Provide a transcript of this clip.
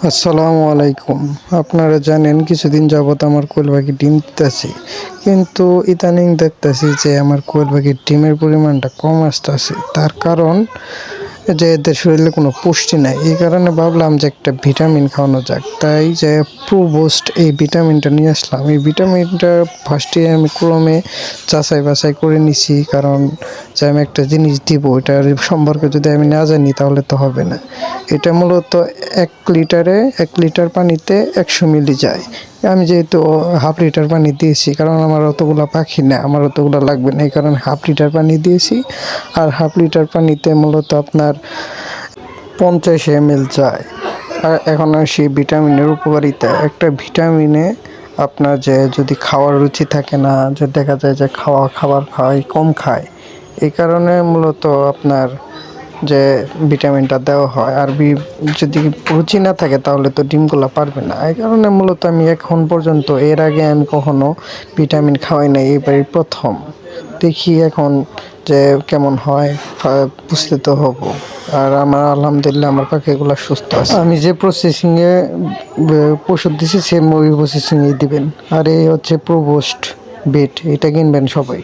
আসসালামু আলাইকুম। আপনারা জানেন কিছুদিন যাবৎ আমার কোয়েল পাখি ডিম দিতেছে, কিন্তু ইদানিং দেখতেছি যে আমার কোয়েল পাখির ডিমের পরিমাণটা কম আসতেছে। তার কারণ যে এদের শরীরে কোনো পুষ্টি নাই। এই কারণে ভাবলাম যে একটা ভিটামিন খাওয়ানো যাক, তাই যে প্রোবোস্ট এই ভিটামিনটা নিয়ে আসলাম। এই ভিটামিনটা ফার্স্টে আমি ক্রমে যাচাই বাছাই করে নিছি, কারণ যে আমি একটা জিনিস দিব এটার সম্পর্কে যদি আমি না জানি তাহলে তো হবে না। এটা মূলত 1 লিটার পানিতে 100 মিলি যায়। আমি যেহেতু হাফ লিটার পানি দিয়েছি, কারণ আমার অতগুলো পাখি না, আমার অতগুলো লাগবে না, এই কারণে হাফ লিটার পানি দিয়েছি। আর হাফ লিটার পানিতে মূলত আপনার 50 ml যায়। আর এখন আসি ভিটামিনের উপকারিতা। একটা ভিটামিনে আপনার যে যদি খাওয়ার রুচি থাকে না, যে দেখা যায় যে খাবার কম খায়, এই কারণে মূলত আপনার যে ভিটামিনটা দেওয়া হয়। আর যদি রুচি না থাকে তাহলে তো ডিমগুলো পারবে না। এই কারণে মূলত আমি এখন পর্যন্ত, এর আগে আমি কখনো ভিটামিন খাওয়াই নাই, এবারই প্রথম। দেখি এখন যে কেমন হয়, বুঝতে তো হবো। আর আমার আলহামদুলিল্লাহ আমার পাখিগুলো সুস্থ আছে। আমি যে প্রসেসিংয়ে ওষুধ দিছি সেম ওই প্রসেসিংয়ে দিবেন। আর এই হচ্ছে প্রোবোস্ট বেড, এটা কিনবেন সবাই।